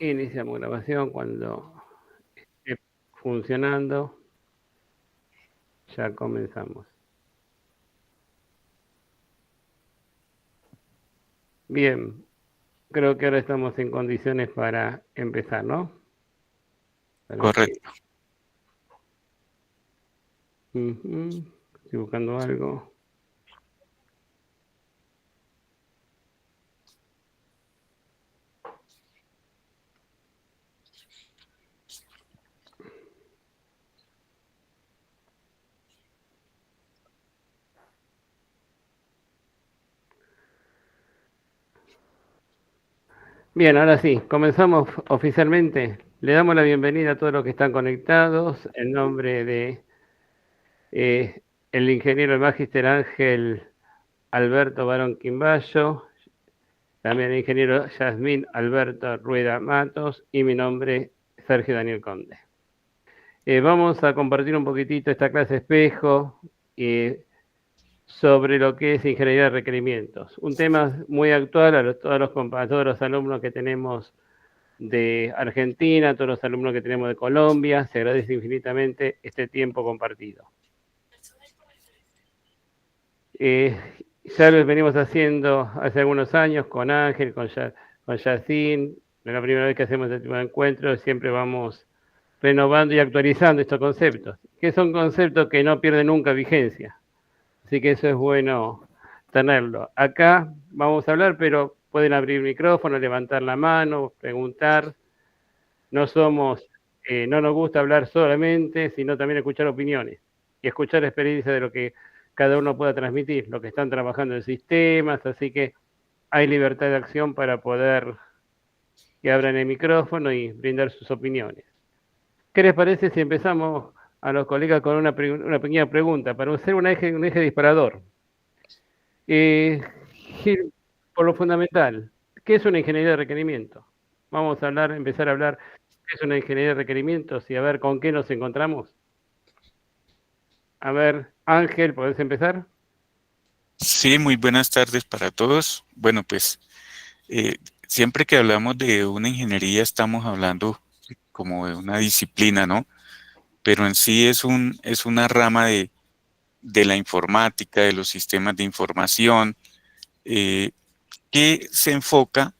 Iniciamos grabación cuando esté funcionando. Ya comenzamos. Bien, creo que ahora estamos en condiciones para empezar, ¿no? Para que... Correcto. Estoy buscando algo. Bien, ahora sí, comenzamos oficialmente. Le damos la bienvenida a todos los que están conectados en nombre de el ingeniero el magíster Ángel Alberto Barón Quimbayo, también el ingeniero Yasmín Alberto Rueda Matos y mi nombre Sergio Daniel Conde. Vamos a compartir un poquitito esta clase espejo sobre lo que es ingeniería de requerimientos. Un tema muy actual a todos los alumnos que tenemos de Argentina, a todos los alumnos que tenemos de Colombia. Se agradece infinitamente este tiempo compartido. Ya lo venimos haciendo hace algunos años con Ángel, con Yacine. Es la primera vez que hacemos este tipo de encuentros, siempre vamos renovando y actualizando estos conceptos, que son conceptos que no pierden nunca vigencia. Así que eso es bueno tenerlo. Acá vamos a hablar, pero pueden abrir el micrófono, levantar la mano, preguntar. No somos, no nos gusta hablar solamente, sino también escuchar opiniones y escuchar experiencias de lo que cada uno pueda transmitir, lo que están trabajando en sistemas, así que hay libertad de acción para poder que abran el micrófono y brindar sus opiniones. ¿Qué les parece si empezamos a los colegas con una pequeña pregunta para hacer un eje disparador? Gil, por lo fundamental, ¿qué es una ingeniería de requerimiento? Vamos a empezar a hablar qué es una ingeniería de requerimientos y a ver con qué nos encontramos. A ver, Ángel, ¿podés empezar? Sí, muy buenas tardes para todos. Bueno, pues siempre que hablamos de una ingeniería estamos hablando como de una disciplina, ¿no? Pero en sí es una rama de la informática, de los sistemas de información, eh, que se enfoca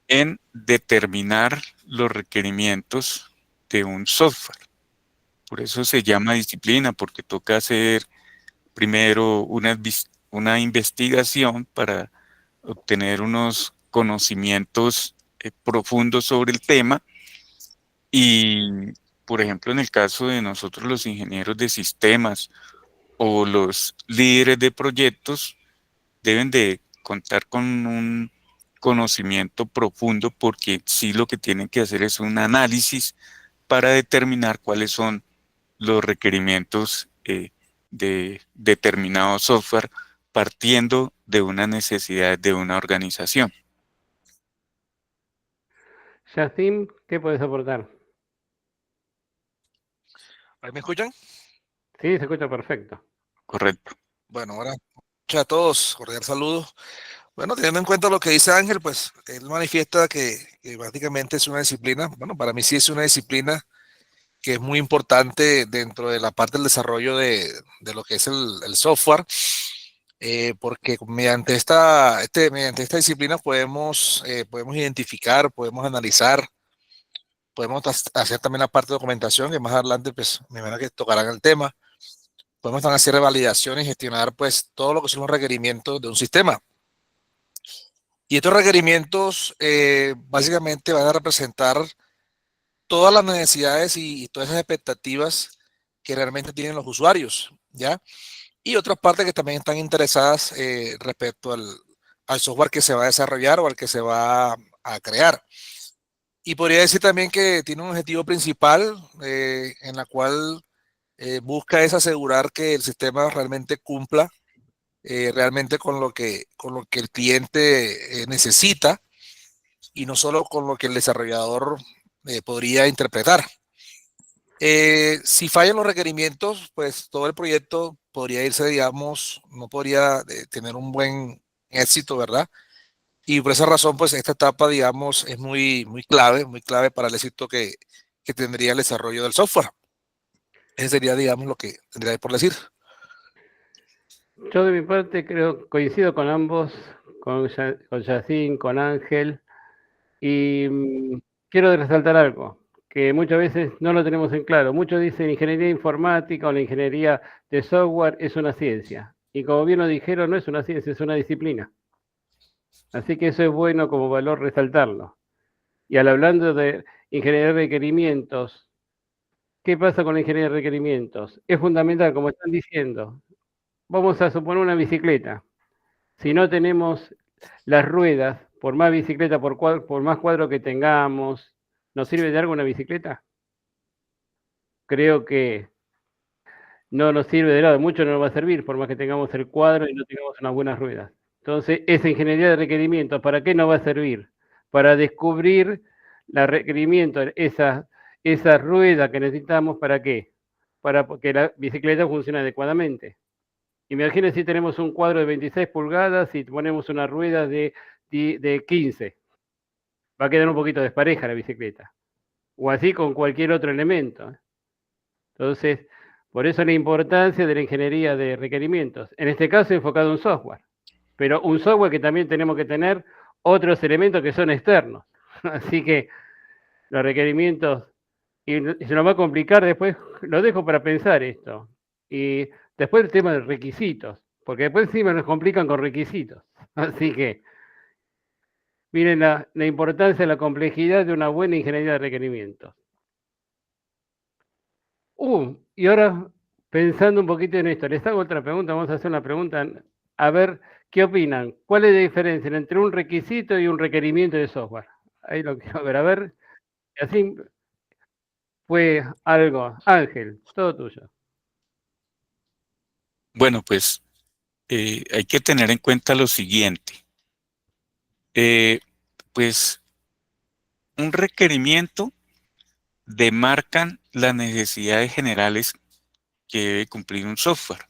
en determinar los requerimientos de un software. Por eso se llama disciplina, porque toca hacer primero una investigación para obtener unos conocimientos profundos sobre el tema y, por ejemplo, en el caso de nosotros los ingenieros de sistemas o los líderes de proyectos, deben de contar con un conocimiento profundo porque sí lo que tienen que hacer es un análisis para determinar cuáles son los requerimientos de determinado software partiendo de una necesidad de una organización. Yacine, ¿qué puedes aportar? ¿Ahí me escuchan? Sí, se escucha perfecto. Correcto. Bueno, ahora a todos, cordial saludo. Bueno, teniendo en cuenta lo que dice Ángel, pues él manifiesta que básicamente es una disciplina. Bueno, para mí sí es una disciplina que es muy importante dentro de la parte del desarrollo de lo que es el software, porque mediante esta disciplina podemos identificar, podemos analizar, podemos hacer también la parte de documentación, que más adelante pues me imagino que tocarán el tema. Podemos también hacer validaciones y gestionar pues todo lo que son los requerimientos de un sistema. Y estos requerimientos básicamente van a representar todas las necesidades y todas esas expectativas que realmente tienen los usuarios, ¿ya? Y otras partes que también están interesadas respecto al software que se va a desarrollar o al que se va a crear. Y podría decir también que tiene un objetivo principal en la cual busca es asegurar que el sistema realmente cumpla realmente con lo que el cliente necesita y no solo con lo que el desarrollador podría interpretar. Si fallan los requerimientos, pues todo el proyecto podría irse, digamos, no podría tener un buen éxito, ¿verdad? Y por esa razón, pues esta etapa, digamos, es muy clave para el éxito que tendría el desarrollo del software. Ese sería, digamos, lo que tendría por decir. Yo de mi parte coincido con ambos, con Yacine, con Ángel, y quiero resaltar algo, que muchas veces no lo tenemos en claro. Muchos dicen ingeniería informática o la ingeniería de software es una ciencia. Y como bien lo dijeron, no es una ciencia, es una disciplina. Así que eso es bueno como valor resaltarlo. Y al hablando de ingeniería de requerimientos, ¿qué pasa con la ingeniería de requerimientos? Es fundamental, como están diciendo. Vamos a suponer una bicicleta. Si no tenemos las ruedas, por más bicicleta, por más cuadro que tengamos, ¿nos sirve de algo una bicicleta? Creo que no nos sirve de nada, mucho no nos va a servir, por más que tengamos el cuadro y no tengamos unas buenas ruedas. Entonces, esa ingeniería de requerimientos, ¿para qué nos va a servir? Para descubrir los requerimientos, esa rueda que necesitamos, ¿para qué? Para que la bicicleta funcione adecuadamente. Imagínense si tenemos un cuadro de 26 pulgadas y ponemos una rueda de 15. Va a quedar un poquito despareja la bicicleta. O así con cualquier otro elemento. Entonces, por eso la importancia de la ingeniería de requerimientos. En este caso, enfocado en un software. Pero un software que también tenemos que tener otros elementos que son externos. Así que los requerimientos, y se nos va a complicar después, lo dejo para pensar esto. Y después el tema de requisitos, porque después encima nos complican con requisitos. Así que miren la importancia de la complejidad de una buena ingeniería de requerimientos. Y ahora, pensando un poquito en esto, les hago otra pregunta, vamos a hacer una pregunta, a ver qué opinan. ¿Cuál es la diferencia entre un requisito y un requerimiento de software? Ahí lo quiero ver, a ver. Así fue algo. Ángel, todo tuyo. Bueno, pues hay que tener en cuenta lo siguiente. Pues un requerimiento demarcan las necesidades generales que debe cumplir un software,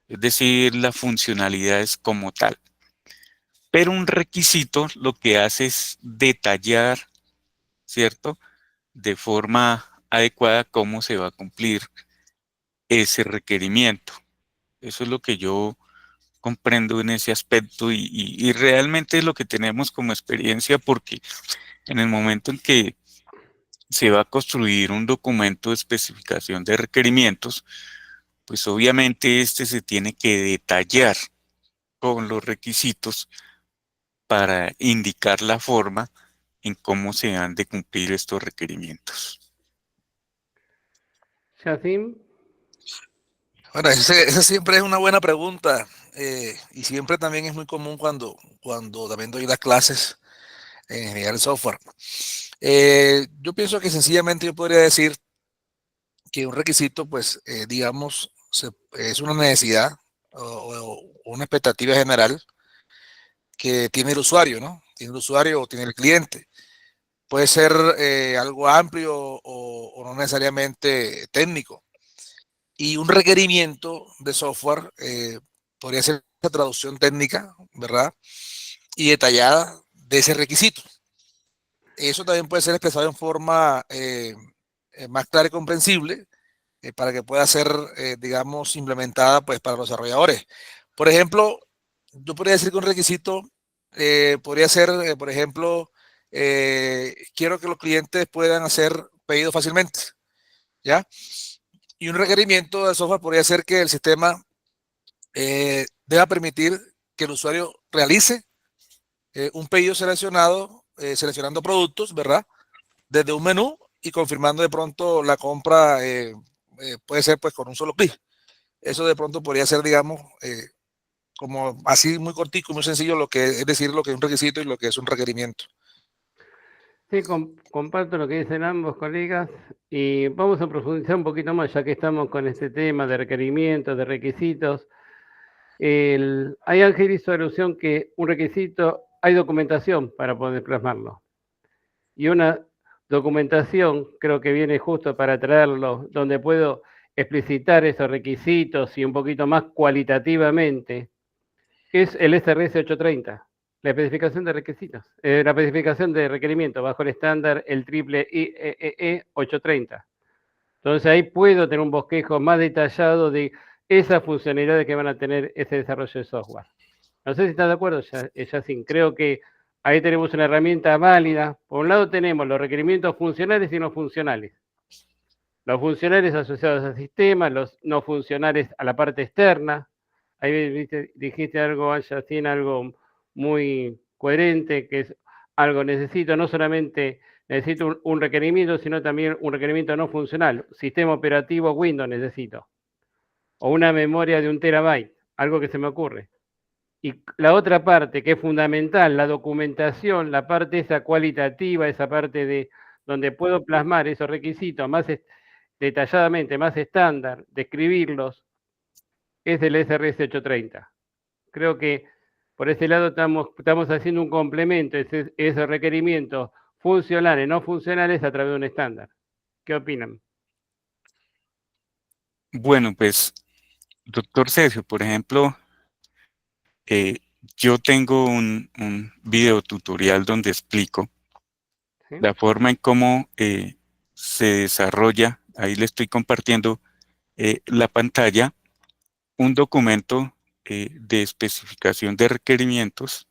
es decir, las funcionalidades como tal. Pero un requisito lo que hace es detallar, ¿cierto?, de forma adecuada cómo se va a cumplir ese requerimiento. Eso es lo que yo comprendo en ese aspecto y realmente es lo que tenemos como experiencia, porque en el momento en que se va a construir un documento de especificación de requerimientos, pues obviamente este se tiene que detallar con los requisitos para indicar la forma en cómo se han de cumplir estos requerimientos. Yacine. Bueno, esa siempre es una buena pregunta, y siempre también es muy común cuando también doy las clases en ingeniería del software. Yo pienso que sencillamente yo podría decir que un requisito, pues, digamos, es una necesidad o una expectativa general que tiene el usuario, ¿no? Tiene el usuario o tiene el cliente. Puede ser algo amplio o no necesariamente técnico. Y un requerimiento de software podría ser una traducción técnica, ¿verdad? Y detallada de ese requisito. Eso también puede ser expresado en forma más clara y comprensible para que pueda ser, digamos, implementada pues, para los desarrolladores. Por ejemplo, yo podría decir que un requisito podría ser, por ejemplo, quiero que los clientes puedan hacer pedidos fácilmente, ¿ya? Y un requerimiento de software podría ser que el sistema deba permitir que el usuario realice un pedido seleccionado, seleccionando productos, ¿verdad? Desde un menú y confirmando de pronto la compra, puede ser pues con un solo clic. Eso de pronto podría ser, digamos, como así muy cortico, muy sencillo, lo que es decir lo que es un requisito y lo que es un requerimiento. Sí, comparto lo que dicen ambos colegas y vamos a profundizar un poquito más, ya que estamos con este tema de requerimientos, de requisitos. Ahí Ángel hizo alusión que un requisito, hay documentación para poder plasmarlo. Y una documentación creo que viene justo para traerlo, donde puedo explicitar esos requisitos y un poquito más cualitativamente, es el SRS 830. La especificación de requisitos, la especificación de requerimientos bajo el estándar el triple IEEE 830. Entonces ahí puedo tener un bosquejo más detallado de esas funcionalidades que van a tener ese desarrollo de software. No sé si estás de acuerdo, Yacine. Creo que ahí tenemos una herramienta válida. Por un lado tenemos los requerimientos funcionales y no funcionales. Los funcionales asociados al sistema, los no funcionales a la parte externa. Ahí dijiste algo, Yacine, algo muy coherente, que es algo necesito, no solamente necesito un requerimiento, sino también un requerimiento no funcional. Sistema operativo Windows necesito. O una memoria de 1 terabyte, algo que se me ocurre. Y la otra parte que es fundamental, la documentación, la parte esa cualitativa, esa parte de donde puedo plasmar esos requisitos más detalladamente, más estándar, describirlos, es el SRS 830. Creo que por ese lado estamos haciendo un complemento, esos requerimientos funcionales, no funcionales, a través de un estándar. ¿Qué opinan? Bueno, pues, doctor Sergio, por ejemplo, yo tengo un video tutorial donde explico ¿Sí? la forma en cómo se desarrolla, ahí le estoy compartiendo la pantalla, un documento de especificación de requerimientos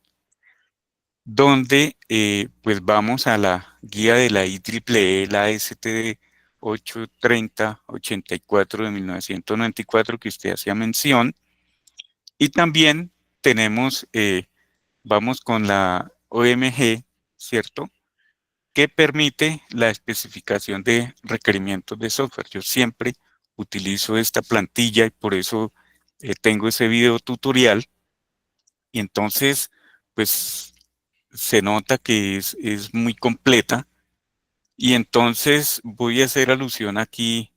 donde pues vamos a la guía de la IEEE, la STD 830-84 de 1994 que usted hacía mención, y también tenemos, vamos con la OMG, ¿cierto?, que permite la especificación de requerimientos de software. Yo siempre utilizo esta plantilla y por eso tengo ese video tutorial, y entonces pues se nota que es muy completa, y entonces voy a hacer alusión aquí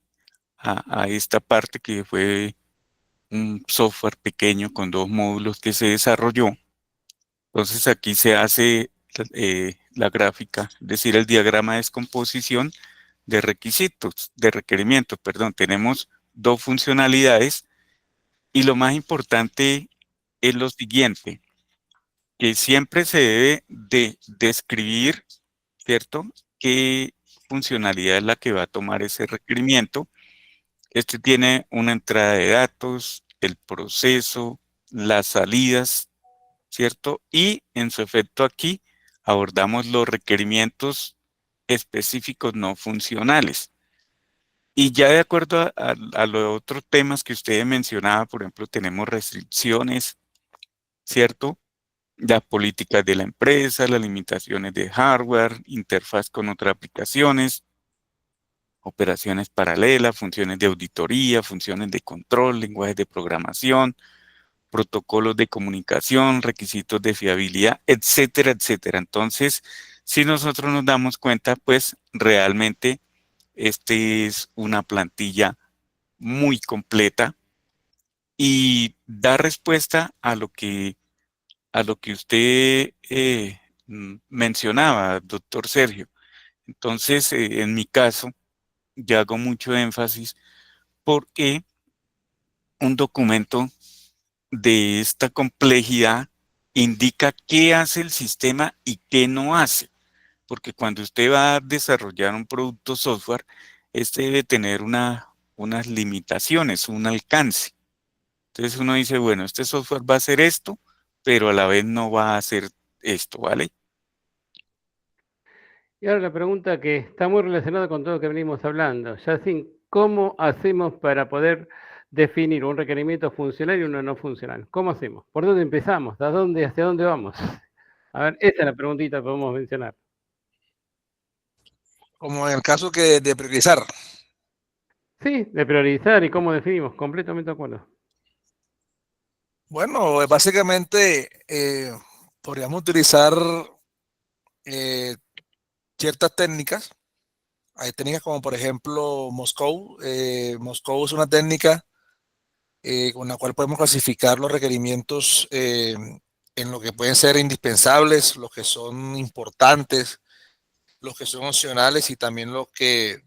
a esta parte que fue un software pequeño con 2 módulos que se desarrolló. Entonces aquí se hace la gráfica, es decir, el diagrama de descomposición de requisitos, de requerimientos, perdón. Tenemos 2 funcionalidades y lo más importante es lo siguiente, que siempre se debe de describir, ¿cierto?, qué funcionalidad es la que va a tomar ese requerimiento. Este tiene una entrada de datos, el proceso, las salidas, ¿cierto? Y en su efecto aquí abordamos los requerimientos específicos no funcionales. Y ya de acuerdo a los otros temas que usted mencionaba, por ejemplo, tenemos restricciones, ¿cierto? Las políticas de la empresa, las limitaciones de hardware, interfaz con otras aplicaciones, operaciones paralelas, funciones de auditoría, funciones de control, lenguajes de programación, protocolos de comunicación, requisitos de fiabilidad, etcétera, etcétera. Entonces, si nosotros nos damos cuenta, pues realmente este es una plantilla muy completa y da respuesta a lo que usted mencionaba, doctor Sergio. Entonces, en mi caso, yo hago mucho énfasis porque un documento de esta complejidad indica qué hace el sistema y qué no hace. Porque cuando usted va a desarrollar un producto software, este debe tener unas limitaciones, un alcance. Entonces uno dice, bueno, este software va a hacer esto, pero a la vez no va a hacer esto, ¿vale? Y ahora la pregunta que está muy relacionada con todo lo que venimos hablando. Yacine, ¿cómo hacemos para poder definir un requerimiento funcional y uno no funcional? ¿Cómo hacemos? ¿Por dónde empezamos? ¿Hacia dónde vamos? A ver, esa es la preguntita que podemos mencionar. Como en el caso que de priorizar. Sí, de priorizar y cómo definimos, completamente de acuerdo. Bueno, básicamente podríamos utilizar ciertas técnicas. Hay técnicas como por ejemplo Moscow. Moscow es una técnica con la cual podemos clasificar los requerimientos en lo que pueden ser indispensables, los que son importantes, los que son opcionales y también los que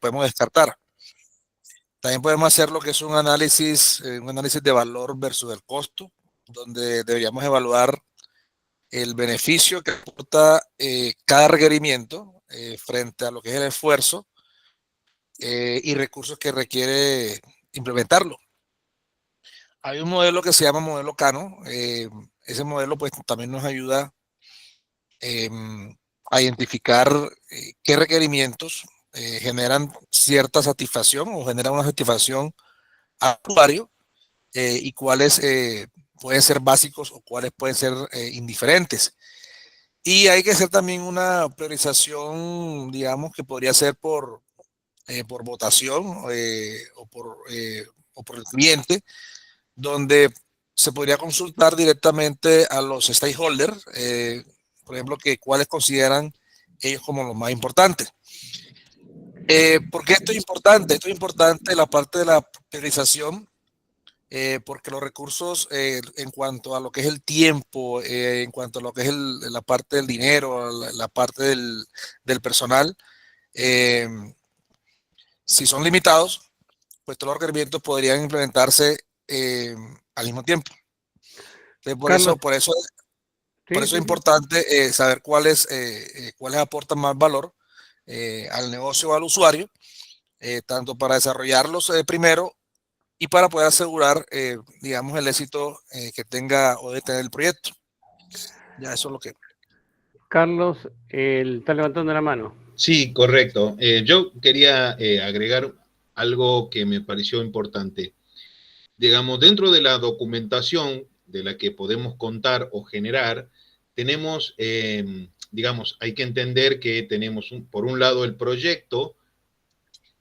podemos descartar. También podemos hacer lo que es un análisis de valor versus el costo, donde deberíamos evaluar el beneficio que aporta cada requerimiento frente a lo que es el esfuerzo y recursos que requiere implementarlo. Hay un modelo que se llama modelo Kano. Ese modelo pues también nos ayuda a identificar qué requerimientos generan cierta satisfacción o generan una satisfacción al usuario y cuáles pueden ser básicos o cuáles pueden ser indiferentes. Y hay que hacer también una priorización, digamos, que podría ser por votación o por el cliente, donde se podría consultar directamente a los stakeholders, por ejemplo, que cuáles consideran ellos como los más importantes. ¿Por qué esto es importante? Esto es importante la parte de la priorización, porque los recursos en cuanto a lo que es el tiempo, en cuanto a lo que es la parte del dinero, la parte del personal, si son limitados, pues todos los requerimientos podrían implementarse al mismo tiempo. Entonces, Carlos, por eso sí, es sí, sí. importante saber cuáles aportan más valor al negocio o al usuario, tanto para desarrollarlos primero y para poder asegurar, digamos, el éxito que tenga o debe tener el proyecto. Ya eso es lo que... Carlos, está levantando la mano. Sí, correcto. Yo quería agregar algo que me pareció importante. Digamos, dentro de la documentación de la que podemos contar o generar, tenemos, digamos, hay que entender que tenemos, por un lado, el proyecto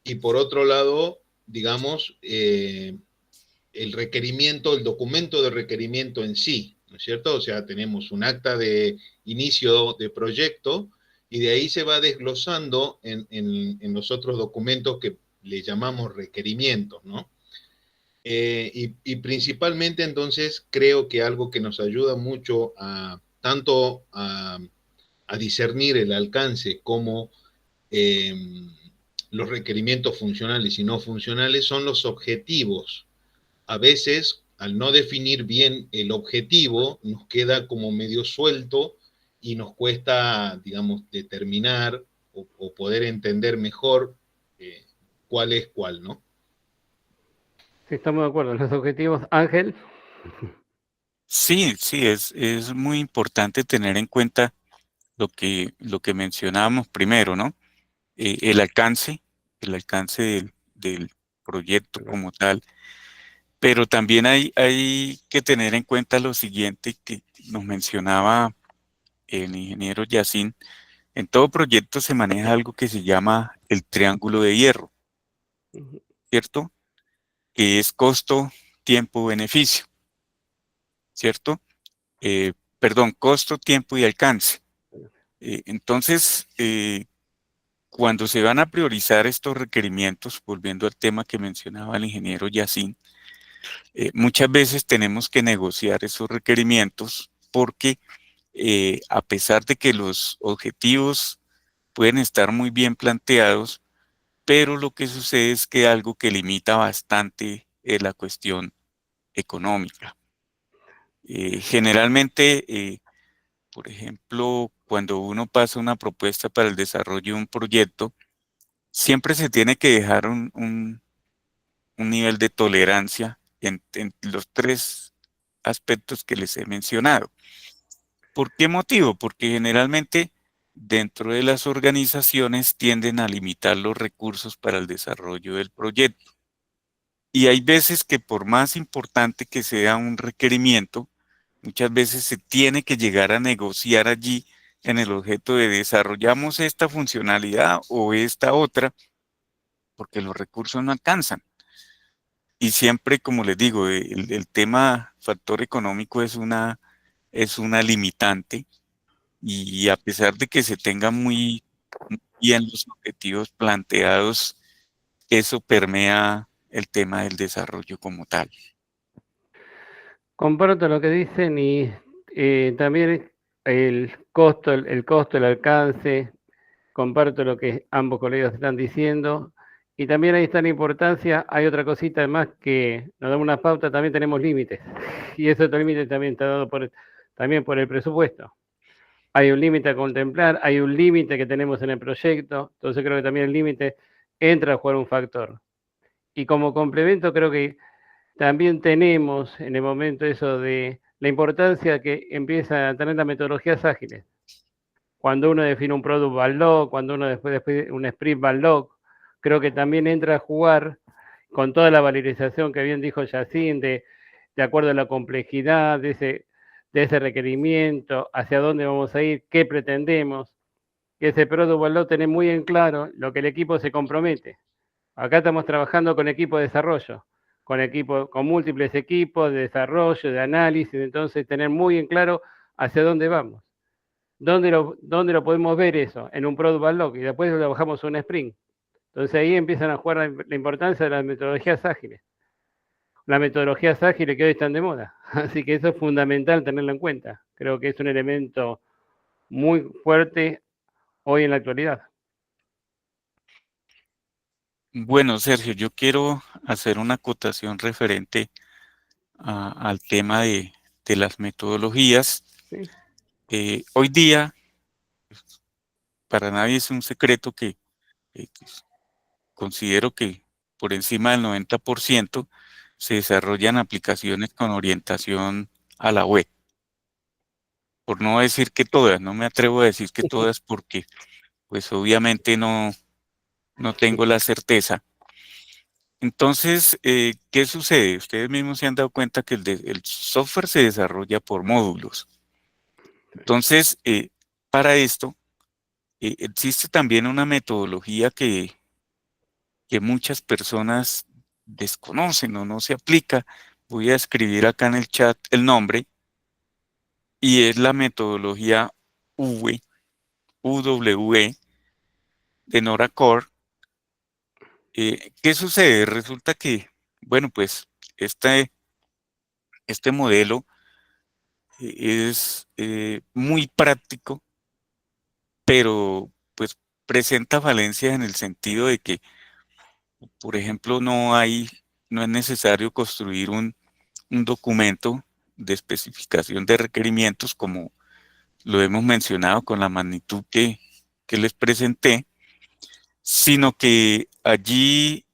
y por otro lado, digamos, el requerimiento, el documento de requerimiento en sí, ¿no es cierto? O sea, tenemos un acta de inicio de proyecto y de ahí se va desglosando en los otros documentos que le llamamos requerimientos, ¿no? Y principalmente entonces creo que algo que nos ayuda mucho tanto a discernir el alcance como los requerimientos funcionales y no funcionales son los objetivos. A veces, al no definir bien el objetivo, nos queda como medio suelto y nos cuesta, digamos, determinar o poder entender mejor cuál es cuál, ¿no? Sí, estamos de acuerdo. Los objetivos, Ángel. Sí, sí, es muy importante tener en cuenta lo que mencionábamos primero, ¿no? El alcance del proyecto como tal, pero también hay que tener en cuenta lo siguiente que nos mencionaba el ingeniero Yacine. En todo proyecto se maneja algo que se llama el triángulo de hierro, ¿cierto? Que es costo, tiempo, beneficio, ¿cierto? Perdón, costo, tiempo y alcance. Entonces, cuando se van a priorizar estos requerimientos, volviendo al tema que mencionaba el ingeniero Yacine, muchas veces tenemos que negociar esos requerimientos porque a pesar de que los objetivos pueden estar muy bien planteados, pero lo que sucede es que algo que limita bastante es la cuestión económica. Generalmente, por ejemplo, cuando uno pasa una propuesta para el desarrollo de un proyecto, siempre se tiene que dejar un nivel de tolerancia en los tres aspectos que les he mencionado. ¿Por qué motivo? Porque generalmente dentro de las organizaciones tienden a limitar los recursos para el desarrollo del proyecto. Y hay veces que por más importante que sea un requerimiento, muchas veces se tiene que llegar a negociar allí en el objeto de desarrollamos esta funcionalidad o esta otra, porque los recursos no alcanzan. Y siempre, como les digo, el tema factor económico es una limitante y a pesar de que se tengan muy bien los objetivos planteados, eso permea el tema del desarrollo como tal. Comparto lo que dicen y también el costo, el alcance, comparto lo que ambos colegas están diciendo. Y también ahí está la importancia, hay otra cosita además que nos da una pauta, también tenemos límites. Y ese límite también está dado también por el presupuesto. Hay un límite a contemplar, hay un límite que tenemos en el proyecto, entonces creo que también el límite entra a jugar un factor. Y como complemento creo que también tenemos en el momento eso de la importancia que empieza a tener las metodologías ágiles. Cuando uno define un product backlog, cuando uno después un sprint backlog, creo que también entra a jugar con toda la valorización que bien dijo Yacine, de acuerdo a la complejidad de ese requerimiento, hacia dónde vamos a ir, qué pretendemos. Que ese product backlog tener muy en claro lo que el equipo se compromete. Acá estamos trabajando con equipo de desarrollo, con múltiples equipos de desarrollo, de análisis, entonces tener muy en claro hacia dónde vamos. ¿Dónde lo podemos ver eso? En un product backlog y después lo bajamos a un sprint. Entonces ahí empiezan a jugar la importancia de las metodologías ágiles. Las metodologías ágiles que hoy están de moda. Así que eso es fundamental tenerlo en cuenta. Creo que es un elemento muy fuerte hoy en la actualidad. Bueno, Sergio, yo quiero hacer una acotación referente al tema de las metodologías. ¿Sí? Hoy día, para nadie es un secreto que considero que por encima del 90% se desarrollan aplicaciones con orientación a la web. Por no decir que todas, no me atrevo a decir que todas porque pues obviamente no tengo la certeza. Entonces, ¿qué sucede? Ustedes mismos se han dado cuenta que el software se desarrolla por módulos. Entonces, para esto, existe también una metodología que muchas personas desconocen o no se aplica. Voy a escribir acá en el chat el nombre y es la metodología UWE de Nora Core. ¿Qué sucede? Resulta que, bueno, pues este modelo es muy práctico, pero pues presenta falencias en el sentido de que, por ejemplo, no es necesario construir un documento de especificación de requerimientos como lo hemos mencionado con la magnitud que les presenté, sino que allí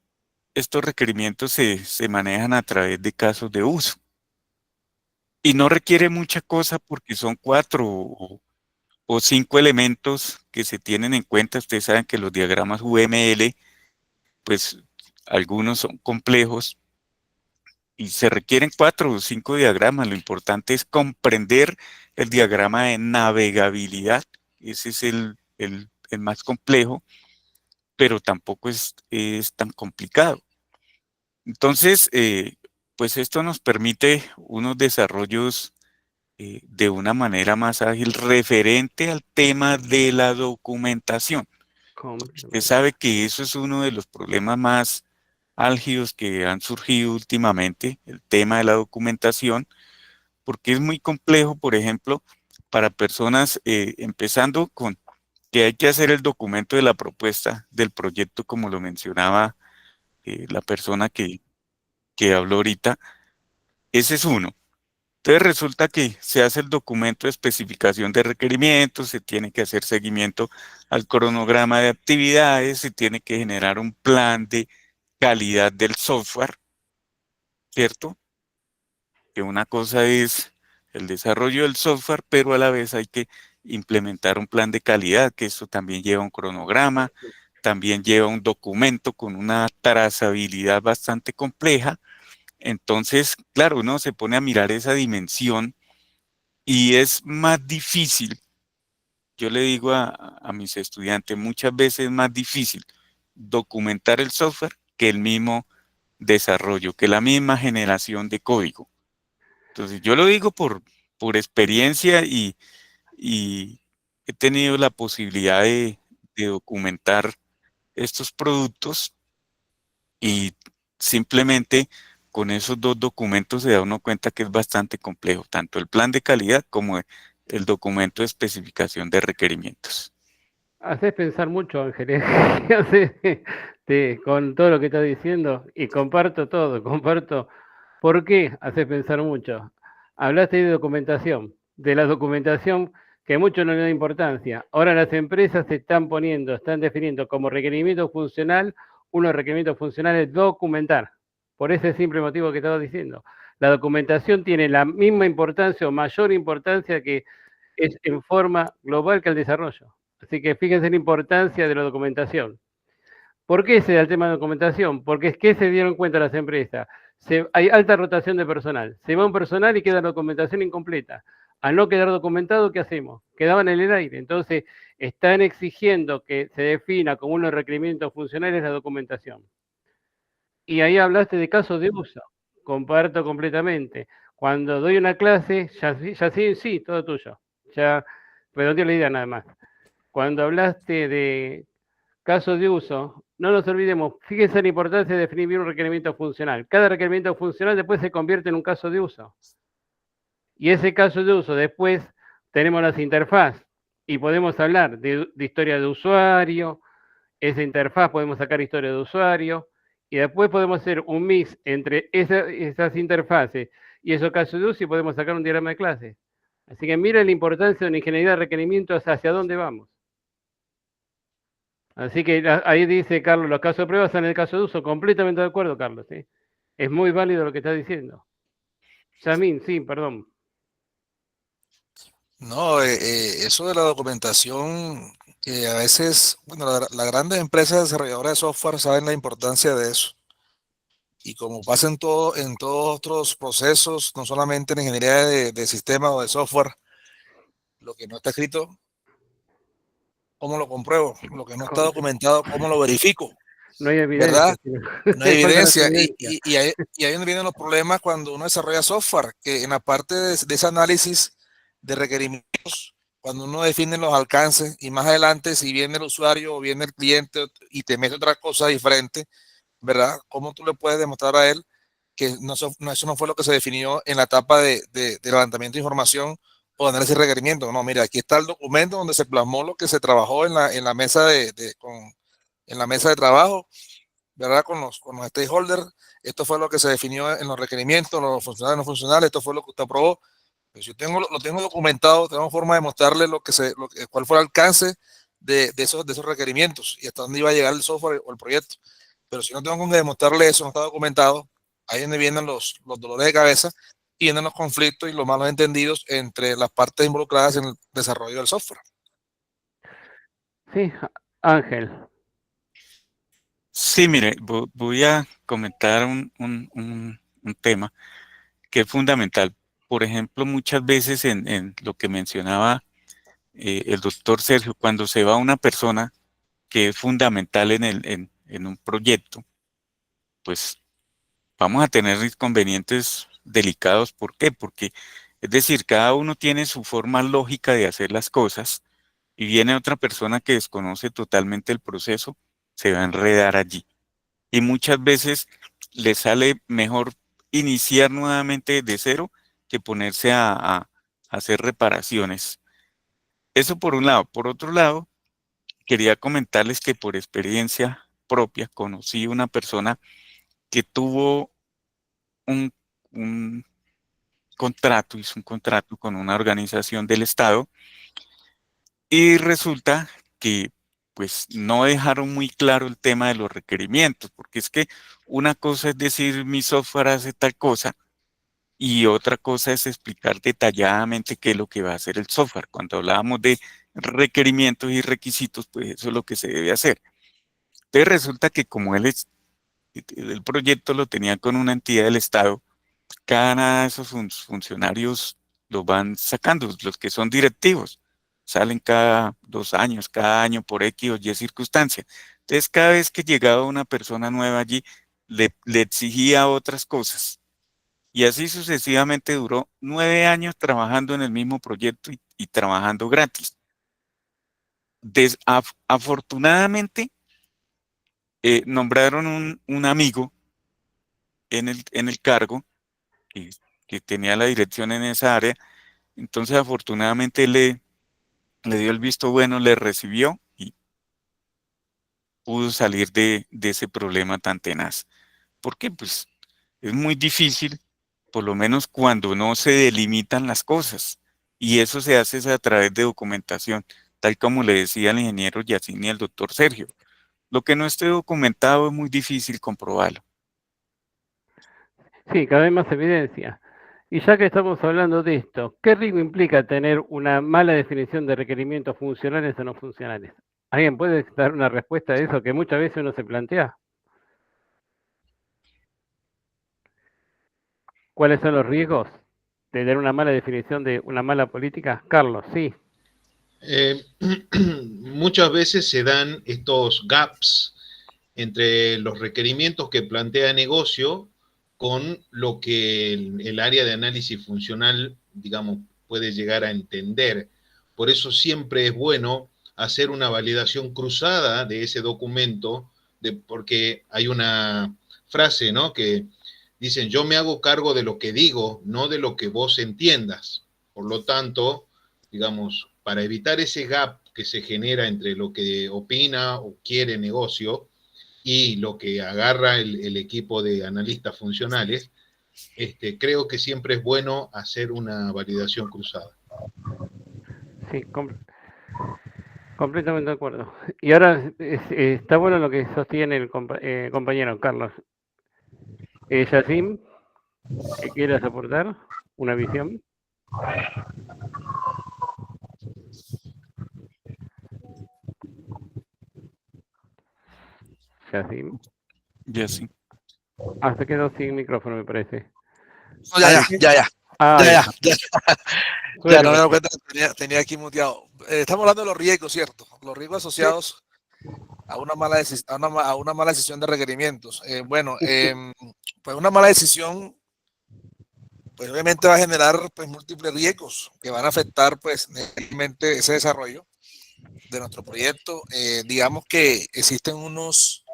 estos requerimientos se manejan a través de casos de uso. Y no requiere mucha cosa porque son 4 o 5 elementos que se tienen en cuenta. Ustedes saben que los diagramas UML, pues algunos son complejos y se requieren 4 o 5 diagramas. Lo importante es comprender el diagrama de navegabilidad. Ese es el más complejo, pero tampoco es tan complicado. Entonces, pues esto nos permite unos desarrollos de una manera más ágil referente al tema de la documentación. Usted sabe que eso es uno de los problemas más álgidos que han surgido últimamente, el tema de la documentación, porque es muy complejo, por ejemplo, para personas, empezando con que hay que hacer el documento de la propuesta del proyecto, como lo mencionaba la persona que habló ahorita. Ese es uno. Entonces resulta que se hace el documento de especificación de requerimientos, se tiene que hacer seguimiento al cronograma de actividades, se tiene que generar un plan de calidad del software, ¿cierto? Que una cosa es el desarrollo del software, pero a la vez hay que implementar un plan de calidad, que eso también lleva un cronograma, también lleva un documento con una trazabilidad bastante compleja. Entonces, claro, uno se pone a mirar esa dimensión y es más difícil. Yo le digo a mis estudiantes, muchas veces es más difícil documentar el software que el mismo desarrollo, que la misma generación de código. Entonces, yo lo digo por experiencia y he tenido la posibilidad de documentar estos productos y simplemente con esos 2 documentos se da uno cuenta que es bastante complejo, tanto el plan de calidad como el documento de especificación de requerimientos. Haces pensar mucho, Ángeles, con todo lo que estás diciendo y comparto todo, comparto. ¿Por qué haces pensar mucho? Hablaste de documentación. de la documentación que mucho no le da importancia. Ahora las empresas se están definiendo como requerimiento funcional, uno de los requerimientos funcionales documentar. Por ese simple motivo que estaba diciendo. La documentación tiene la misma importancia o mayor importancia que es en forma global que el desarrollo. Así que fíjense la importancia de la documentación. ¿Por qué se da el tema de documentación? Porque es que se dieron cuenta las empresas. Hay alta rotación de personal. Se va un personal y queda la documentación incompleta. Al no quedar documentado, ¿qué hacemos? Quedaban en el aire. Entonces, están exigiendo que se defina como uno de los requerimientos funcionales la documentación. Y ahí hablaste de casos de uso. Comparto completamente. Cuando doy una clase, sí, todo tuyo. Ya redondeé la idea nada más. Cuando hablaste de casos de uso, no nos olvidemos, fíjense la importancia de definir bien un requerimiento funcional. Cada requerimiento funcional después se convierte en un caso de uso. Y ese caso de uso después tenemos las interfaz y podemos hablar de historia de usuario, esa interfaz podemos sacar historia de usuario y después podemos hacer un mix entre esas interfaces y esos casos de uso y podemos sacar un diagrama de clase. Así que miren la importancia de una ingeniería de requerimientos hacia dónde vamos. Así que ahí dice Carlos, los casos de prueba están en el caso de uso. Completamente de acuerdo, Carlos. ¿Sí? Es muy válido lo que está diciendo. Yamín, sí, perdón. No, eso de la documentación, que a veces, bueno, las grandes empresas desarrolladoras de software saben la importancia de eso. Y como pasa en todos otros procesos, no solamente en ingeniería de sistemas o de software, lo que no está escrito, ¿cómo lo compruebo? Lo que no está documentado, ¿cómo lo verifico? No hay evidencia. ¿Verdad? No hay evidencia. evidencia. Y ahí es donde vienen los problemas cuando uno desarrolla software, que en la parte de ese análisis de requerimientos, cuando uno define los alcances y más adelante si viene el usuario o viene el cliente y te mete otra cosa diferente, ¿verdad? ¿Cómo tú le puedes demostrar a él que eso no fue lo que se definió en la etapa de levantamiento de información o de análisis de requerimientos? No, mira, aquí está el documento donde se plasmó lo que se trabajó en la mesa en la mesa de trabajo, ¿verdad? Con los stakeholders. Esto fue lo que se definió en los requerimientos, los funcionales no funcionales, esto fue lo que usted aprobó. Pues yo lo tengo documentado, tengo forma de mostrarle cuál fue el alcance de esos requerimientos y hasta dónde iba a llegar el software o el proyecto. Pero si no tengo que demostrarle eso, no está documentado, ahí es donde vienen los dolores de cabeza y vienen los conflictos y los malos entendidos entre las partes involucradas en el desarrollo del software. Sí, Ángel. Sí, mire, voy a comentar un tema que es fundamental. Por ejemplo, muchas veces en lo que mencionaba el doctor Sergio, cuando se va una persona que es fundamental en un proyecto, pues vamos a tener inconvenientes delicados. ¿Por qué? Porque, es decir, cada uno tiene su forma lógica de hacer las cosas y viene otra persona que desconoce totalmente el proceso, se va a enredar allí. Y muchas veces le sale mejor iniciar nuevamente de cero que ponerse a hacer reparaciones. Eso por un lado. Por otro lado, quería comentarles que por experiencia propia conocí una persona que tuvo un, un contrato, hizo un contrato con una organización del Estado y resulta que pues no dejaron muy claro el tema de los requerimientos, porque es que una cosa es decir mi software hace tal cosa y otra cosa es explicar detalladamente qué es lo que va a hacer el software. Cuando hablábamos de requerimientos y requisitos, pues eso es lo que se debe hacer. Entonces resulta que como el proyecto lo tenía con una entidad del Estado, cada de esos funcionarios los van sacando, los que son directivos, salen cada 2 años, cada año por X o Y circunstancia. Entonces, cada vez que llegaba una persona nueva allí, le exigía otras cosas. Y así sucesivamente duró 9 años trabajando en el mismo proyecto y trabajando gratis. Afortunadamente, nombraron un amigo en el cargo que, que tenía la dirección en esa área. Entonces, afortunadamente, le dio el visto bueno, le recibió y pudo salir de ese problema tan tenaz. ¿Por qué? Pues es muy difícil, por lo menos cuando no se delimitan las cosas. Y eso se hace es a través de documentación, tal como le decía el ingeniero Yacine y el doctor Sergio. Lo que no esté documentado es muy difícil comprobarlo. Sí, cada vez más evidencia. Y ya que estamos hablando de esto, ¿qué riesgo implica tener una mala definición de requerimientos funcionales o no funcionales? ¿Alguien puede dar una respuesta a eso que muchas veces uno se plantea? ¿Cuáles son los riesgos de tener una mala definición de una mala política? Carlos, sí. Muchas veces se dan estos gaps entre los requerimientos que plantea negocio con lo que el área de análisis funcional, digamos, puede llegar a entender. Por eso siempre es bueno hacer una validación cruzada de ese documento, porque hay una frase, ¿no? Que dicen, yo me hago cargo de lo que digo, no de lo que vos entiendas. Por lo tanto, digamos, para evitar ese gap que se genera entre lo que opina o quiere negocio y lo que agarra el equipo de analistas funcionales, creo que siempre es bueno hacer una validación cruzada. Sí, completamente de acuerdo. Y ahora está bueno lo que sostiene el compañero Carlos. Yacine, ¿qué quieras aportar? ¿Una visión? Yacine. Yacine. Se quedó sin micrófono, me parece. No, ya. Ya, no me he dado cuenta que tenía aquí muteado. Estamos hablando de los riesgos, ¿cierto? Los riesgos asociados a una mala decisión de requerimientos. Pues una mala decisión, pues obviamente va a generar pues múltiples riesgos que van a afectar pues negativamente ese desarrollo de nuestro proyecto. Digamos que existen unos,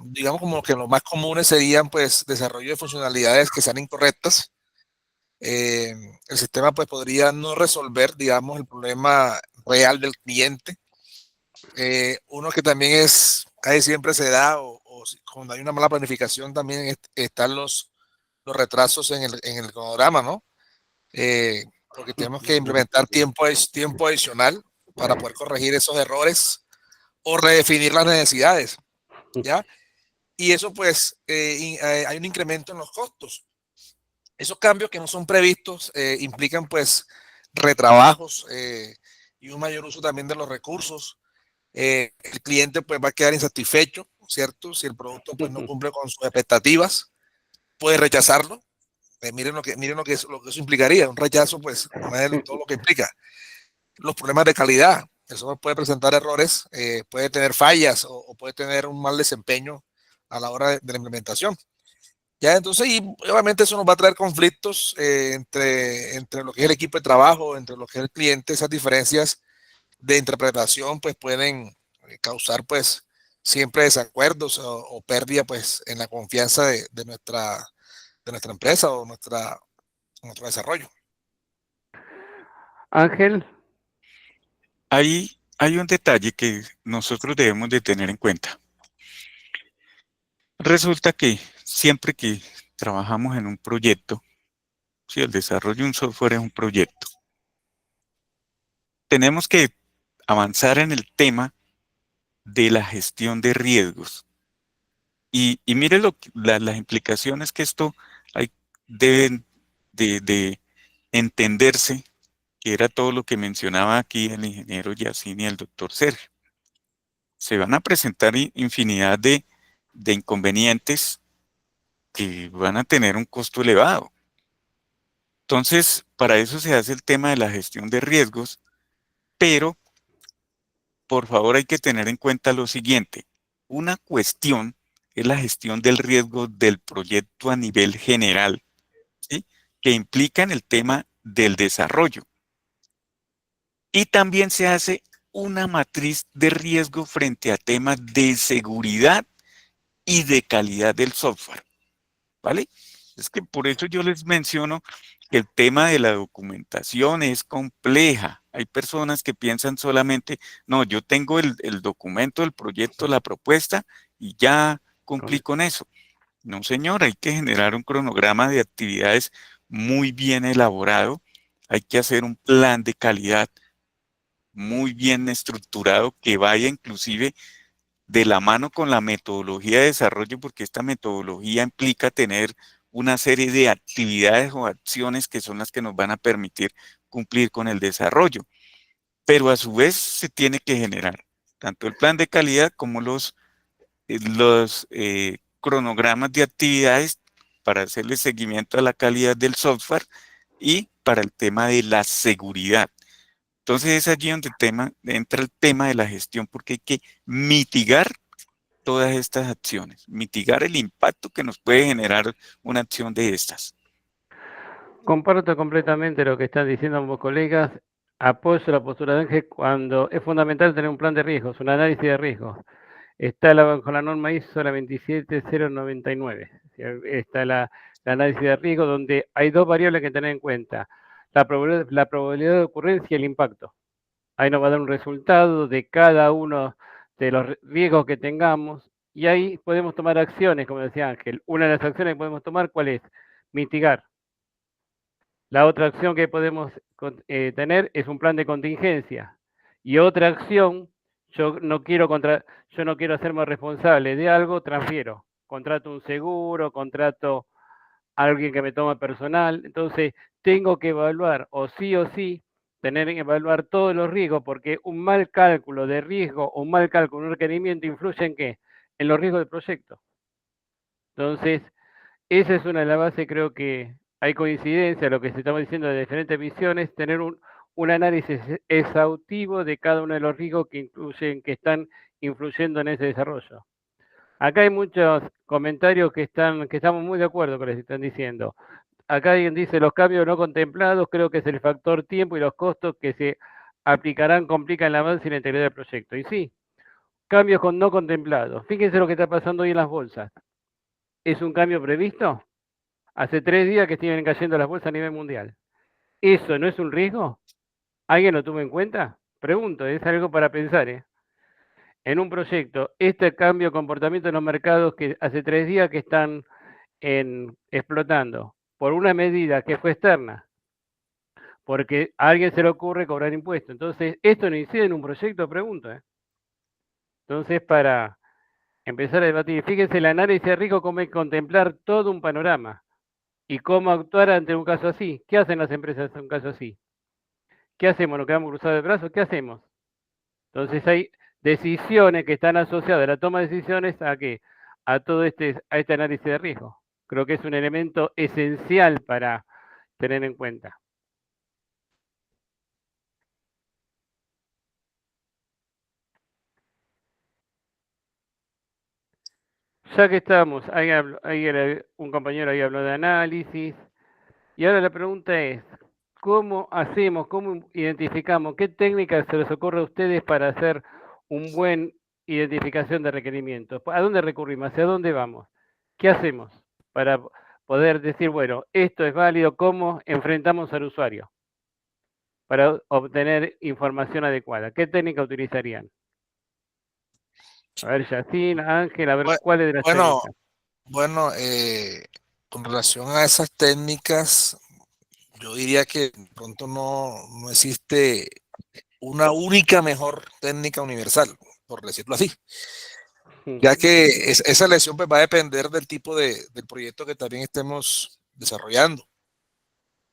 digamos como que los más comunes serían pues desarrollo de funcionalidades que sean incorrectas. El sistema pues podría no resolver, digamos, el problema real del cliente. Uno que también casi siempre se da, o cuando hay una mala planificación también están los retrasos en el cronograma, ¿no? Porque tenemos que implementar tiempo adicional para poder corregir esos errores o redefinir las necesidades, ¿ya? Y eso pues hay un incremento en los costos. Esos cambios que no son previstos implican pues retrabajos y un mayor uso también de los recursos. El cliente pues va a quedar insatisfecho, ¿cierto? Si el producto pues no cumple con sus expectativas, puede rechazarlo. Miren lo que eso implicaría, un rechazo pues todo lo que implica. Los problemas de calidad, eso puede presentar errores, puede tener fallas o puede tener un mal desempeño a la hora de la implementación. Ya, entonces, y obviamente eso nos va a traer conflictos entre lo que es el equipo de trabajo, entre lo que es el cliente. Esas diferencias de interpretación pues pueden causar pues siempre desacuerdos o pérdida pues en la confianza de nuestra empresa o nuestro desarrollo. Ángel. Hay un detalle que nosotros debemos de tener en cuenta. Resulta que siempre que trabajamos en un proyecto, si el desarrollo de un software es un proyecto, tenemos que avanzar en el tema de la gestión de riesgos. Y mire las implicaciones que esto deben de entenderse, que era todo lo que mencionaba aquí el ingeniero Yacine y el doctor Sergio. Se van a presentar infinidad de inconvenientes que van a tener un costo elevado. Entonces, para eso se hace el tema de la gestión de riesgos, pero por favor hay que tener en cuenta lo siguiente. Una cuestión es la gestión del riesgo del proyecto a nivel general, ¿sí? Que implica en el tema del desarrollo. Y también se hace una matriz de riesgo frente a temas de seguridad y de calidad del software, ¿vale? Es que por eso yo les menciono que el tema de la documentación es compleja. Hay personas que piensan solamente, no, yo tengo el documento, el proyecto, la propuesta y ya cumplí con eso. No, señor, hay que generar un cronograma de actividades muy bien elaborado hay que hacer un plan de calidad muy bien estructurado que vaya inclusive de la mano con la metodología de desarrollo, porque esta metodología implica tener una serie de actividades o acciones que son las que nos van a permitir cumplir con el desarrollo. Pero a su vez se tiene que generar tanto el plan de calidad como los cronogramas de actividades para hacerle seguimiento a la calidad del software y para el tema de la seguridad. Entonces es allí donde entra el tema de la gestión, porque hay que mitigar todas estas acciones, mitigar el impacto que nos puede generar una acción de estas. Comparto completamente lo que están diciendo ambos colegas. Apoyo la postura de Ángel cuando es fundamental tener un plan de riesgos, un análisis de riesgos. Está bajo la norma ISO la 27099. Está el análisis de riesgo donde hay dos variables que tener en cuenta. La probabilidad de ocurrencia y el impacto. Ahí nos va a dar un resultado de cada uno de los riesgos que tengamos y ahí podemos tomar acciones, como decía Ángel. Una de las acciones que podemos tomar, ¿cuál es? Mitigar. La otra acción que podemos tener es un plan de contingencia. Y otra acción, yo no quiero hacerme responsable de algo, transfiero. Contrato un seguro, contrato a alguien que me toma personal. Entonces, tengo que evaluar, o sí, tener que evaluar todos los riesgos, porque un mal cálculo de riesgo o un mal cálculo de un requerimiento influye en qué? En los riesgos del proyecto. Entonces, esa es una de las bases, creo que hay coincidencia, lo que se estamos diciendo de diferentes visiones, tener un análisis exhaustivo de cada uno de los riesgos que están influyendo en ese desarrollo. Acá hay muchos comentarios que estamos muy de acuerdo con lo que están diciendo. Acá alguien dice, los cambios no contemplados, creo que es el factor tiempo y los costos que se aplicarán, complican el avance y la integridad del proyecto. Y sí, cambios no contemplados. Fíjense lo que está pasando hoy en las bolsas. ¿Es un cambio previsto? Hace 3 días que siguen cayendo las bolsas a nivel mundial. ¿Eso no es un riesgo? ¿Alguien lo tuvo en cuenta? Pregunto, es algo para pensar, ¿eh? En un proyecto, este cambio de comportamiento en los mercados que hace 3 días que están explotando por una medida que fue externa, porque a alguien se le ocurre cobrar impuestos. Entonces, ¿esto no incide en un proyecto? Pregunto, ¿eh? Entonces, para empezar a debatir, fíjense, el análisis de riesgo como es contemplar todo un panorama y cómo actuar ante un caso así. ¿Qué hacen las empresas en un caso así? ¿Qué hacemos? ¿Nos quedamos cruzados de brazos? ¿Qué hacemos? Entonces hay decisiones que están asociadas a la toma de decisiones a qué? A este análisis de riesgo. Creo que es un elemento esencial para tener en cuenta. Ya que estamos, un compañero ahí habló de análisis, y ahora la pregunta es, ¿cómo hacemos, cómo identificamos, qué técnicas se les ocurre a ustedes para hacer un buen identificación de requerimientos? ¿A dónde recurrimos? ¿Hacia dónde vamos? ¿Qué hacemos para poder decir, bueno, esto es válido? ¿Cómo enfrentamos al usuario para obtener información adecuada? ¿Qué técnica utilizarían? A ver, Yacine, Ángel, a ver cuáles de las técnicas. Bueno, con relación a esas técnicas, yo diría que de pronto no existe una única mejor técnica universal, por decirlo así, ya que esa elección pues, va a depender del tipo del proyecto que también estemos desarrollando.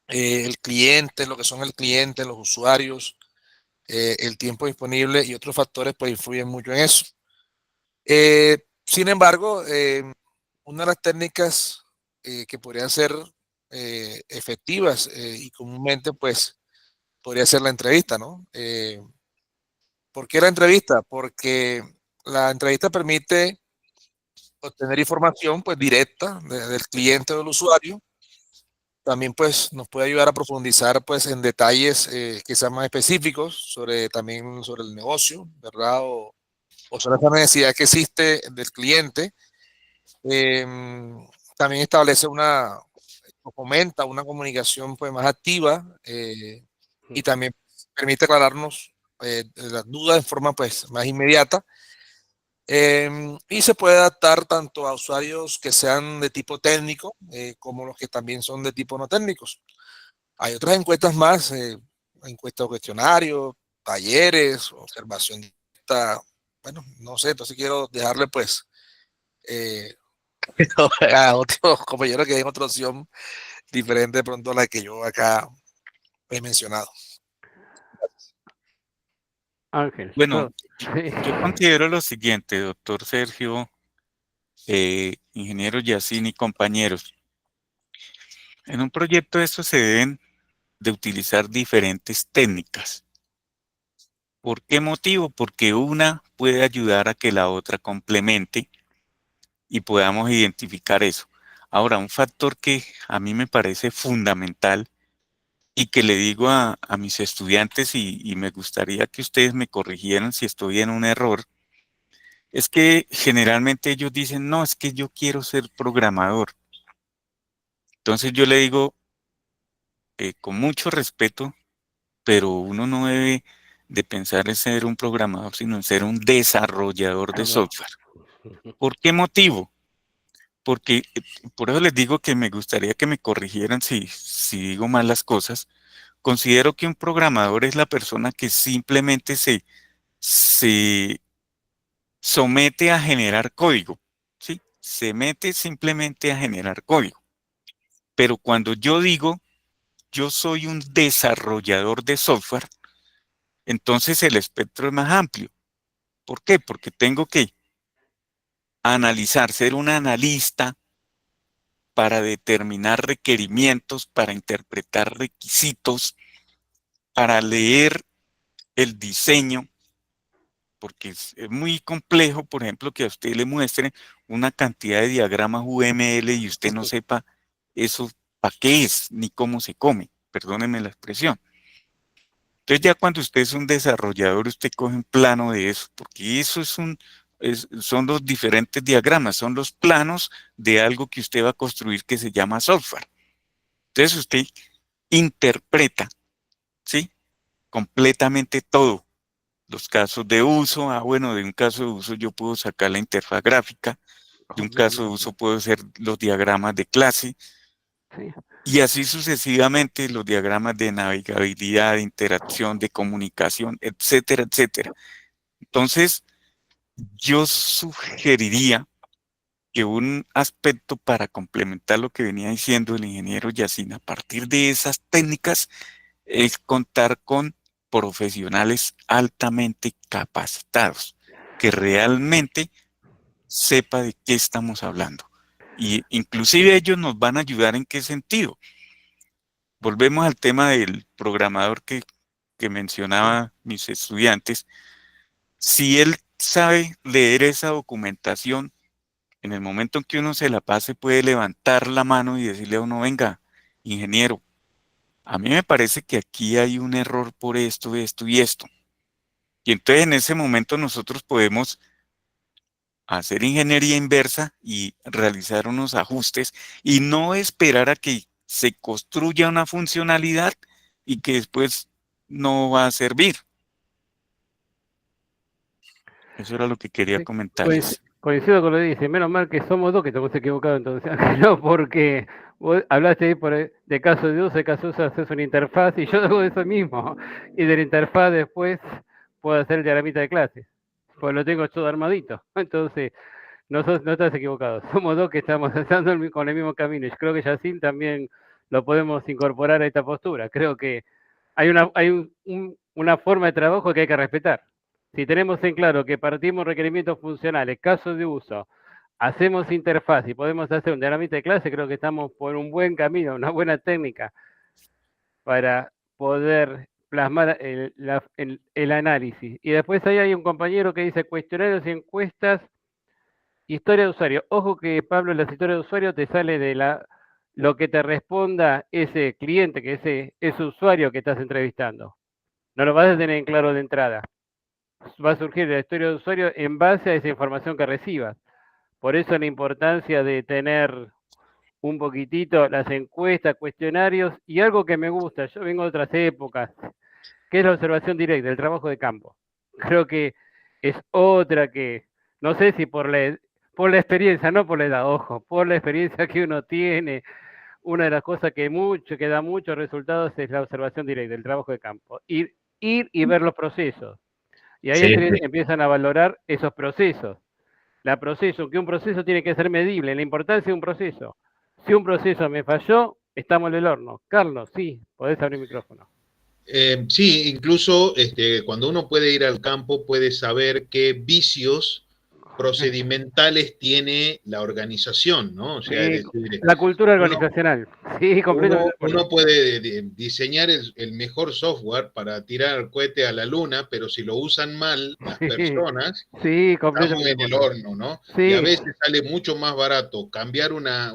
El cliente, lo que son el cliente, los usuarios, el tiempo disponible y otros factores pues influyen mucho en eso. Sin embargo, una de las técnicas que podrían ser efectivas y comúnmente pues podría ser la entrevista, ¿no? ¿Por qué la entrevista? Porque la entrevista permite obtener información pues directa del cliente o del usuario. También pues nos puede ayudar a profundizar pues en detalles que sean más específicos también sobre el negocio, ¿verdad? O sobre esa necesidad que existe del cliente. También establece fomenta una comunicación pues más activa y también permite aclararnos las dudas de forma pues más inmediata. Y se puede adaptar tanto a usuarios que sean de tipo técnico como los que también son de tipo no técnicos. Hay otras encuestas más, encuestas o cuestionarios, talleres, observación. Bueno, no sé, entonces quiero dejarle pues a otros compañeros que den otra opción diferente de pronto a la que yo acá he mencionado. Ángel. Bueno, Sí. yo considero lo siguiente, doctor Sergio, ingeniero Yacine y compañeros. En un proyecto de estos se deben de utilizar diferentes técnicas. ¿Por qué motivo? Porque una puede ayudar a que la otra complemente y podamos identificar eso. Ahora, un factor que a mí me parece fundamental y que le digo a mis estudiantes y me gustaría que ustedes me corrigieran si estoy en un error, es que generalmente ellos dicen, no, es que yo quiero ser programador. Entonces yo le digo, con mucho respeto, pero uno no debe de pensar en ser un programador, sino en ser un desarrollador de software. ¿Por qué motivo? Porque por eso les digo que me gustaría que me corrigieran si digo mal las cosas. Considero que un programador es la persona que simplemente se somete a generar código, ¿sí? Se mete simplemente a generar código. Pero cuando yo digo, yo soy un desarrollador de software, entonces el espectro es más amplio. ¿Por qué? Porque tengo que analizar, ser un analista para determinar requerimientos, para interpretar requisitos, para leer el diseño, porque es muy complejo, por ejemplo, que a usted le muestren una cantidad de diagramas UML y usted no sepa eso para qué es, ni cómo se come, perdónenme la expresión. Entonces ya cuando usted es un desarrollador, usted coge un plano de eso, porque eso son los diferentes diagramas, son los planos de algo que usted va a construir que se llama software. Entonces usted interpreta, ¿sí? Completamente todo. Los casos de uso, bueno, de un caso de uso yo puedo sacar la interfaz gráfica, de un caso de uso puedo hacer los diagramas de clase, Sí. y así sucesivamente los diagramas de navegabilidad, de interacción, de comunicación, etcétera, etcétera. Entonces, yo sugeriría que un aspecto para complementar lo que venía diciendo el ingeniero Yacine, a partir de esas técnicas, es contar con profesionales altamente capacitados, que realmente sepa de qué estamos hablando. Y inclusive ellos nos van a ayudar en qué sentido. Volvemos al tema del programador que mencionaba mis estudiantes. Si él sabe leer esa documentación, en el momento en que uno se la pase puede levantar la mano y decirle a uno, venga, ingeniero, a mí me parece que aquí hay un error por esto, esto y esto. Y entonces en ese momento nosotros podemos hacer ingeniería inversa y realizar unos ajustes y no esperar a que se construya una funcionalidad y que después no va a servir. Eso era lo que quería Sí, comentarles. coincido con lo que dice, menos mal que somos dos que estamos equivocados entonces, no, porque vos hablaste ahí de caso de uso, haces una interfaz y yo hago eso mismo, y de la interfaz después puedo hacer el diagramita de clase, pues lo tengo todo armadito, entonces no estás equivocado, somos dos que estamos andando con el mismo camino, y yo creo que Yacine también lo podemos incorporar a esta postura, creo que hay una forma de trabajo que hay que respetar. Si tenemos en claro que partimos requerimientos funcionales, casos de uso, hacemos interfaz y podemos hacer un diagramita de clase, creo que estamos por un buen camino, una buena técnica para poder plasmar el análisis. Y después ahí hay un compañero que dice cuestionarios y encuestas, historia de usuario. Ojo que, Pablo, en las historias de usuario te sale de lo que te responda ese cliente, que ese usuario que estás entrevistando. No lo vas a tener en claro de entrada. Va a surgir la historia de usuario en base a esa información que recibas. Por eso la importancia de tener un poquitito las encuestas, cuestionarios y algo que me gusta, yo vengo de otras épocas, que es la observación directa, el trabajo de campo. Creo que es otra que, no sé si por la experiencia, no por la edad, ojo, por la experiencia que uno tiene, una de las cosas que da muchos resultados es la observación directa, el trabajo de campo. Ir y ver los procesos. Y ahí Sí, empiezan a valorar esos procesos. Que un proceso tiene que ser medible, la importancia de un proceso. Si un proceso me falló, estamos en el horno. Carlos, sí, podés abrir el micrófono. Sí, incluso cuando uno puede ir al campo puede saber qué vicios procedimentales tiene la organización, ¿no? O sea, Sí, es decir, la cultura organizacional. Sí, completamente de acuerdo. uno puede diseñar el mejor software para tirar el cohete a la luna, pero si lo usan mal las personas, Sí, estamos completamente en de el acuerdo. horno, ¿no? Sí. Y a veces sale mucho más barato cambiar una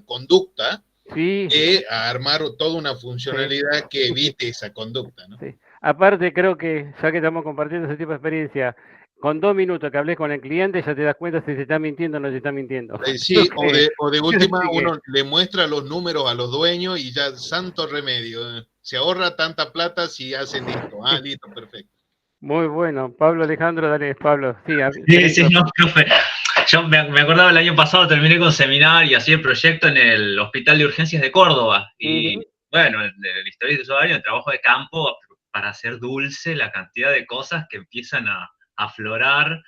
conducta Sí, que a armar toda una funcionalidad que evite esa conducta, ¿no? sí. Aparte, creo que ya que estamos compartiendo ese tipo de experiencia, con 2 minutos que hables con el cliente ya te das cuenta si se está mintiendo o no se está mintiendo. Sí, o de última Así que- uno le muestra los números a los dueños y ya santo remedio. Se ahorra tanta plata si hacen esto. Ah, listo, perfecto. Muy bueno. Pablo Alejandro, dale, Pablo. Sí, sí, no, profe. Yo me acordaba el año pasado, terminé con seminario y así el proyecto en el Hospital de Urgencias de Córdoba. Y bueno, el historial de usuario, el trabajo de campo, para hacer dulce la cantidad de cosas que empiezan a aflorar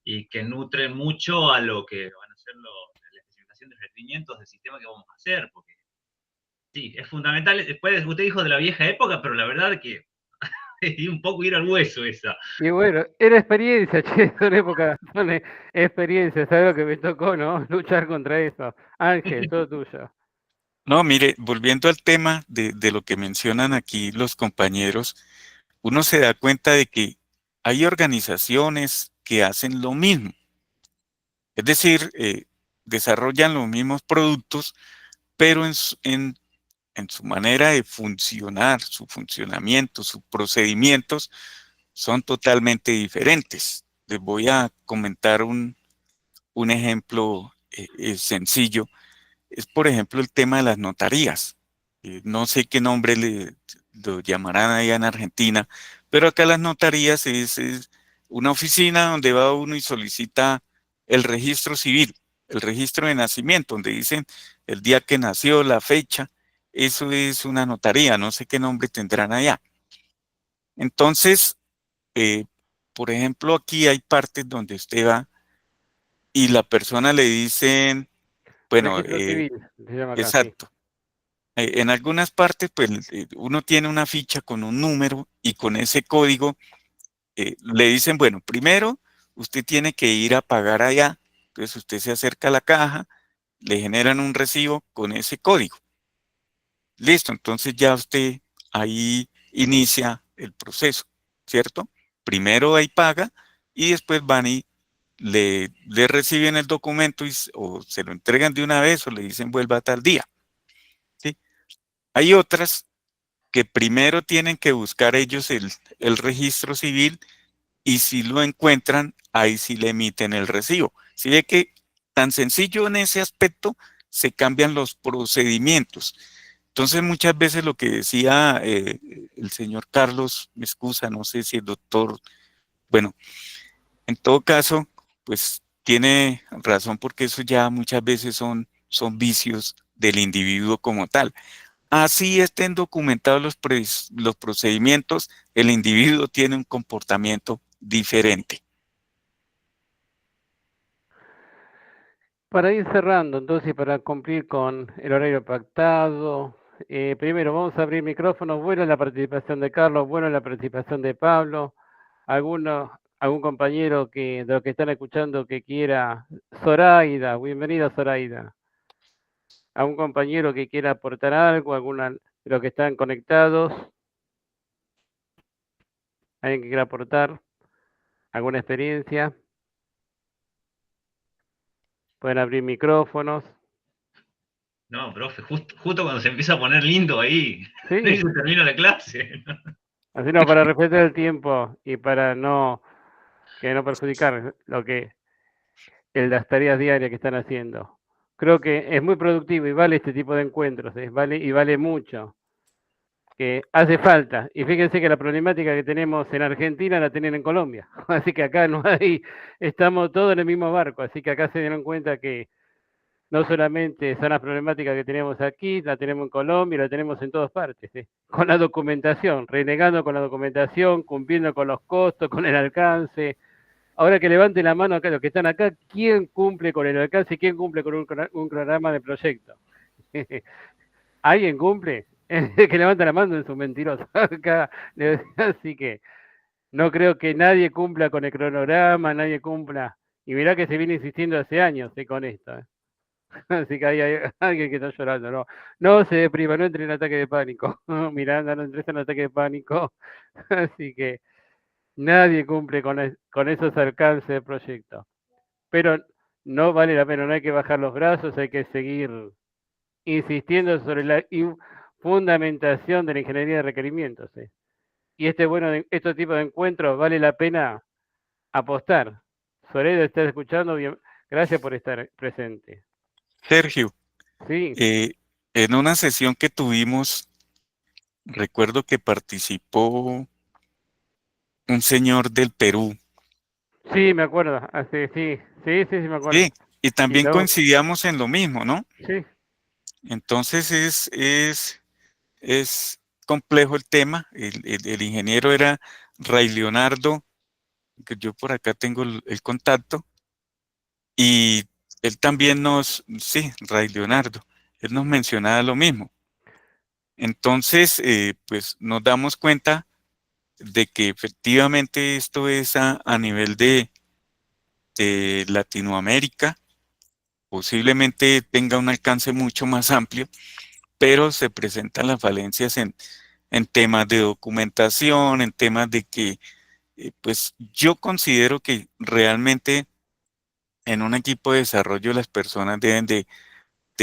y que nutren mucho a lo que van a ser la especificación de requerimientos del sistema que vamos a hacer. Porque sí, es fundamental. Después usted dijo de la vieja época, pero la verdad que y un poco ir al hueso esa. Y bueno, era experiencia, che, son épocas, son experiencias, ¿sabes lo que me tocó, no? Luchar contra eso. Ángel, todo tuyo. No, mire, volviendo al tema de lo que mencionan aquí los compañeros, uno se da cuenta de que hay organizaciones que hacen lo mismo. Es decir, desarrollan los mismos productos, pero en su manera de funcionar, su funcionamiento, sus procedimientos son totalmente diferentes. Les voy a comentar un ejemplo sencillo. Es, por ejemplo, el tema de las notarías. No sé qué nombre lo llamarán allá en Argentina, pero acá las notarías es una oficina donde va uno y solicita el registro civil, el registro de nacimiento, donde dicen el día que nació, la fecha. Eso es una notaría, no sé qué nombre tendrán allá. Entonces, por ejemplo, aquí hay partes donde usted va y la persona le dicen, bueno, Registro civil, se llama acá, sí. exacto. En algunas partes, pues uno tiene una ficha con un número y con ese código le dicen, bueno, primero usted tiene que ir a pagar allá. Entonces usted se acerca a la caja, le generan un recibo con ese código. Listo, entonces ya usted ahí inicia el proceso, ¿cierto? Primero ahí paga y después van y le reciben el documento o se lo entregan de una vez o le dicen vuelva a tal día. ¿Sí? Hay otras que primero tienen que buscar ellos el registro civil y si lo encuentran, ahí sí le emiten el recibo. Si ve que tan sencillo en ese aspecto, se cambian los procedimientos. Entonces, muchas veces lo que decía el señor Carlos, me excusa, no sé si el doctor, bueno, en todo caso, pues tiene razón porque eso ya muchas veces son vicios del individuo como tal. Así estén documentados los procedimientos, el individuo tiene un comportamiento diferente. Para ir cerrando, entonces, para cumplir con el horario pactado, primero vamos a abrir micrófonos. Bueno la participación de Carlos, bueno la participación de Pablo. Algún compañero de los que están escuchando que quiera. Zoraida, bienvenida Zoraida. ¿Algún compañero que quiera aportar algo? ¿Alguna de los que están conectados? ¿Alguien que quiera aportar alguna experiencia? Pueden abrir micrófonos. No, profe, justo cuando se empieza a poner lindo ahí, Sí, se termina la clase. así no, para respetar el tiempo y para no perjudicar las tareas diarias que están haciendo. Creo que es muy productivo y vale este tipo de encuentros, vale mucho, que hace falta. Y fíjense que la problemática que tenemos en Argentina la tienen en Colombia, así que acá no hay, estamos todos en el mismo barco, así que acá se dieron cuenta que no solamente son las problemáticas que tenemos aquí, la tenemos en Colombia, la tenemos en todas partes, con la documentación, renegando con la documentación, cumpliendo con los costos, con el alcance. Ahora que levanten la mano acá, los que están acá, ¿quién cumple con el alcance? ¿Quién cumple con un cronograma de proyecto? ¿Alguien cumple? El que levanta la mano es un mentiroso. Acá, así que no creo que nadie cumpla con el cronograma, nadie cumpla. Y mirá que se viene insistiendo hace años con esto. Así que hay alguien que está llorando. No, no se deprima, no entre en ataque de pánico. Miranda, no entres en ataque de pánico. Así que nadie cumple con esos alcances de proyecto. Pero no vale la pena, no hay que bajar los brazos, hay que seguir insistiendo sobre la fundamentación de la ingeniería de requerimientos. Y este tipo de encuentros vale la pena apostar. Soledad, ¿estás escuchando? Bien. Gracias por estar presente. Sergio, Sí, en una sesión que tuvimos, recuerdo que participó un señor del Perú. sí, me acuerdo. Sí, me acuerdo. Sí, y también Y coincidíamos en lo mismo, ¿no? sí, Entonces es complejo el tema. El ingeniero era Ray Leonardo, que yo por acá tengo el contacto, y él también sí, Ray Leonardo, él nos mencionaba lo mismo. Entonces, pues nos damos cuenta de que efectivamente esto es a nivel de Latinoamérica, posiblemente tenga un alcance mucho más amplio, pero se presentan las falencias en temas de documentación, en temas de que, pues yo considero que realmente en un equipo de desarrollo las personas deben de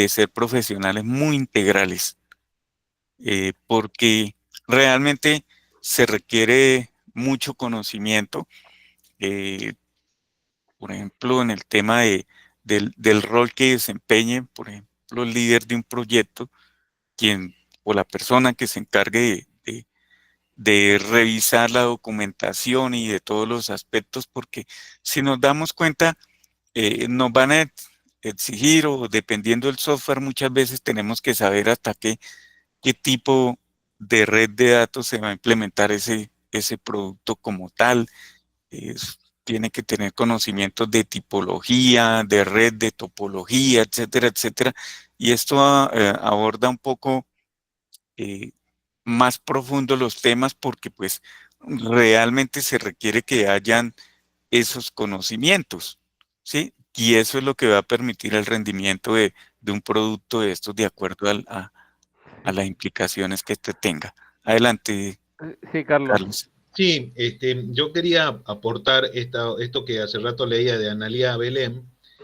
ser profesionales muy integrales, porque realmente se requiere mucho conocimiento, por ejemplo, en el tema del rol que desempeñe, por ejemplo, el líder de un proyecto, o la persona que se encargue de revisar la documentación y de todos los aspectos, porque si nos damos cuenta, nos van a exigir, o dependiendo del software, muchas veces tenemos que saber hasta qué tipo de red de datos se va a implementar ese producto como tal. Tiene que tener conocimientos de tipología, de red, de topología, etcétera, etcétera. Y esto aborda un poco más profundo los temas, porque pues realmente se requiere que hayan esos conocimientos, ¿sí? Y eso es lo que va a permitir el rendimiento de un producto de estos de acuerdo a las implicaciones que este tenga. Adelante, sí, Carlos. Carlos. Sí, yo quería aportar esto que hace rato leía de Analía Belém.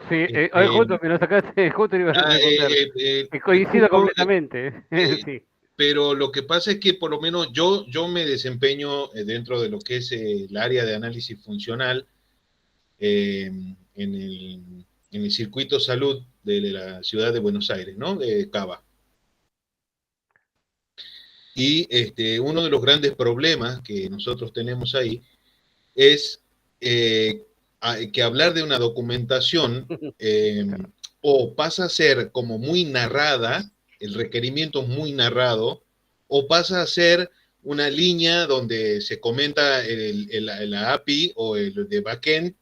Sí, justo me lo sacaste, justo iba a responder. Que coincido completamente. Sí. Pero lo que pasa es que por lo menos yo me desempeño dentro de lo que es el área de análisis funcional en el circuito salud de la ciudad de Buenos Aires, ¿no? De Cava. Y uno de los grandes problemas que nosotros tenemos ahí es que hablar de una documentación o pasa a ser como muy narrada, el requerimiento muy narrado, o pasa a ser una línea donde se comenta la API o el de backend,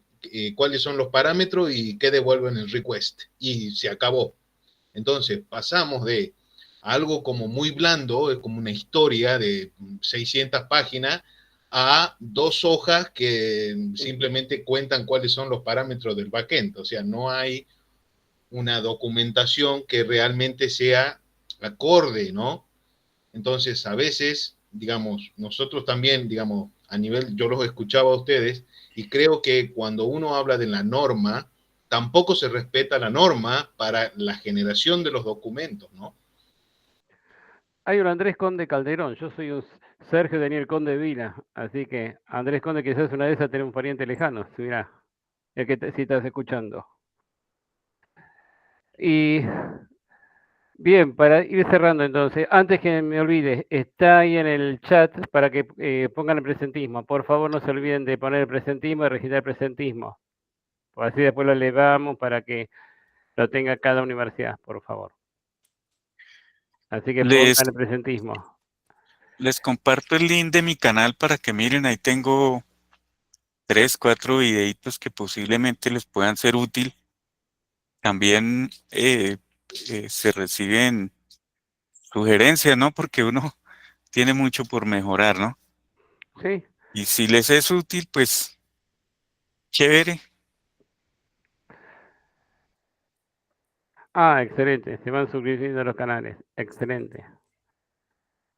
cuáles son los parámetros y qué devuelve en el request. Y se acabó. Entonces pasamos de algo como muy blando, como una historia de 600 páginas, a 2 hojas que simplemente cuentan cuáles son los parámetros del backend. O sea, no hay una documentación que realmente sea acorde, ¿no? Entonces, a veces, digamos, nosotros también, digamos, a nivel, yo los escuchaba a ustedes, y creo que cuando uno habla de la norma, tampoco se respeta la norma para la generación de los documentos, ¿no? Hay un Andrés Conde Calderón, yo soy un Sergio Daniel Conde Vila, así que Andrés Conde quizás una de esas tiene un pariente lejano, mira, el que si estás escuchando. Y bien, para ir cerrando entonces, antes que me olvide, está ahí en el chat para que pongan el presentismo. Por favor, no se olviden de poner el presentismo y registrar el presentismo. Así después lo elevamos para que lo tenga cada universidad, por favor. Así que Les, fomentan el presentismo. les comparto el link de mi canal para que miren, ahí tengo 3, 4 videitos que posiblemente les puedan ser útil. También se reciben sugerencias, ¿no? Porque uno tiene mucho por mejorar, ¿no? Sí. Y si les es útil, pues chévere. Ah, excelente. Se van suscribiendo a los canales. Excelente.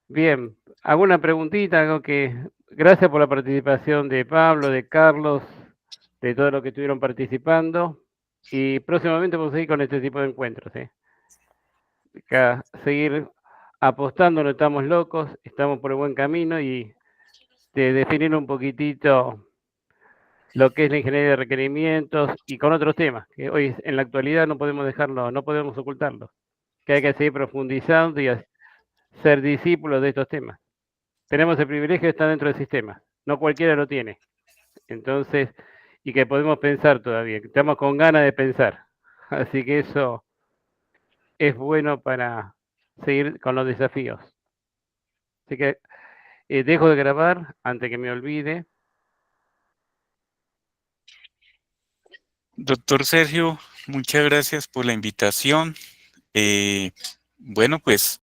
Bien. ¿Alguna preguntita? Algo que... Gracias por la participación de Pablo, de Carlos, de todos los que estuvieron participando. Y próximamente vamos a seguir con este tipo de encuentros, ¿eh? Seguir apostando, no estamos locos, estamos por el buen camino y de definir un poquitito lo que es la ingeniería de requerimientos y con otros temas, que hoy en la actualidad no podemos dejarlo, no podemos ocultarlo, que hay que seguir profundizando y ser discípulos de estos temas. Tenemos el privilegio de estar dentro del sistema, no cualquiera lo tiene. Entonces, y que podemos pensar todavía, que estamos con ganas de pensar. Así que eso es bueno para seguir con los desafíos. Así que dejo de grabar antes que me olvide. Doctor Sergio, muchas gracias por la invitación. Bueno, pues